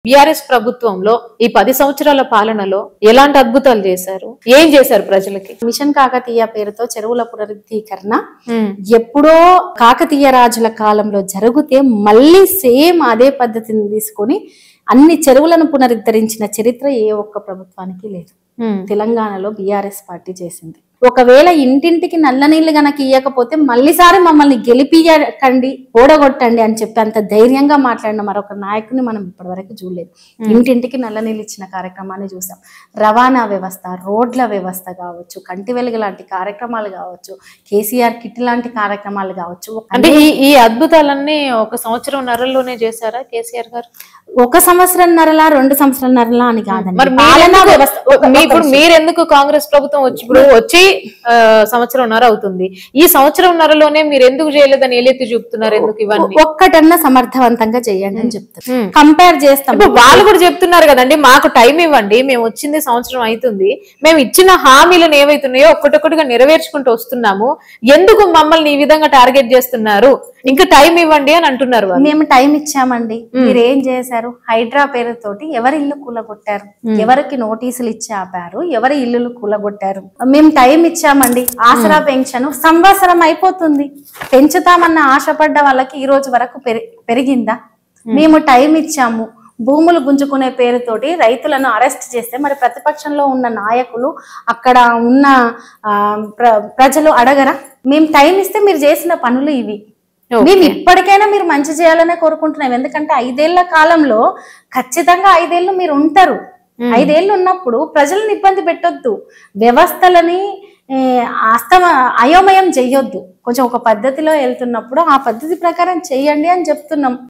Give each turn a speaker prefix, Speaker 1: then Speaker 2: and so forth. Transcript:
Speaker 1: BRS ప్రభుత్వంలో ఈ 10 సంవత్సరాల పాలనలో ఎలాంటి అద్భుతాలు చేశారు? ఏం చేశారు ప్రజలకి?
Speaker 2: మిషన్ కాకతీయ పేరుతో చెరువుల పునరుద్ధీకరణ ఎప్పుడో కాకతీయ రాజుల కాలంలో జరిగితే మళ్ళీ సేమ్ అదే పద్ధతిని తీసుకొని అన్ని చెరువులను పునరుద్ధరించిన చరిత్ర ఏ ఒక్క ప్రభుత్వానికి లేదు. తెలంగాణలో బీఆర్ఎస్ పార్టీ చేసింది. ఒకవేళ ఇంటింటికి నల్ల నీళ్లు గనక ఇయ్యకపోతే మళ్ళీసారి మమ్మల్ని గెలిపియకండి, ఓడగొట్టండి అని చెప్పి అంత ధైర్యంగా మాట్లాడిన మరొక నాయకుని మనం ఇప్పటివరకు చూడలేదు. ఇంటింటికి నల్ల నీళ్ళు ఇచ్చిన కార్యక్రమాన్ని చూసాం. రవాణా వ్యవస్థ, రోడ్ల వ్యవస్థ కావచ్చు, కంటి వెలుగు లాంటి కార్యక్రమాలు కావచ్చు, కేసీఆర్ కిట్ లాంటి కార్యక్రమాలు కావచ్చు.
Speaker 1: అంటే ఈ అద్భుతాలన్నీ 1 సంవత్సరంన్నరలోనే చేశారా కేసీఆర్ గారు?
Speaker 2: 1 సంవత్సరంన్నరలా 2 సంవత్సరంన్నరలా అని కాదండి.
Speaker 1: మరి పాలనా వ్యవస్థ ఇప్పుడు మీరెందుకు కాంగ్రెస్ ప్రభుత్వం వచ్చి సంవత్సరంన్నర అవుతుంది, ఈ సంవత్సరంన్నరలోనే మీరు ఎందుకు చేయలేదని ఏలెత్తి చూపుతున్నారు? ఎందుకు ఇవన్నీ?
Speaker 2: ఒక్కటన్నా సమర్థవంతంగా చేయండి అని చెప్తారు. కంపేర్ చేస్తాం.
Speaker 1: వాళ్ళు కూడా చెప్తున్నారు కదండి, మాకు టైం ఇవ్వండి, మేము వచ్చింది సంవత్సరం అవుతుంది, మేము ఇచ్చిన హామీలను ఏవైతున్నాయో ఒక్కటొక్కటిగా నెరవేర్చుకుంటూ వస్తున్నాము, ఎందుకు మమ్మల్ని ఈ విధంగా టార్గెట్ చేస్తున్నారు, ఇంకా టైం ఇవ్వండి అని అంటున్నారు.
Speaker 2: మేము టైం ఇచ్చామండి, మీరు ఏం చేశారు? హైడ్రా పేరుతోటి ఎవరి ఇల్లు కూలగొట్టారు, ఎవరికి నోటీసులు ఇచ్చి ఆపారు, ఎవరి ఇల్లులు కూలగొట్టారు. మేము టైం ఇచ్చామండి. ఆసరా పెన్షన్ సంవత్సరం అయిపోతుంది, పెంచుతామన్న ఆశపడ్డ వాళ్ళకి ఈ రోజు వరకు పెరిగిందా? మేము టైం ఇచ్చాము. భూములు గుంజుకునే పేరుతోటి రైతులను అరెస్ట్ చేస్తే మరి ప్రతిపక్షంలో ఉన్న నాయకులు, అక్కడ ఉన్న ప్రజలు అడగరా? మేము టైం ఇస్తే మీరు చేసిన పనులు ఇవి. మేము ఇప్పటికైనా మీరు మంచి చేయాలనే కోరుకుంటున్నాం. ఎందుకంటే 5 ఏళ్ల కాలంలో ఖచ్చితంగా 5 ఏళ్ళు మీరు ఉంటారు. 5 ఏళ్ళు ఉన్నప్పుడు ప్రజలను ఇబ్బంది పెట్టొద్దు, వ్యవస్థలని అయోమయం చెయ్యొద్దు. కొంచెం ఒక పద్ధతిలో వెళ్తున్నప్పుడు ఆ పద్ధతి ప్రకారం చెయ్యండి అని చెప్తున్నాం.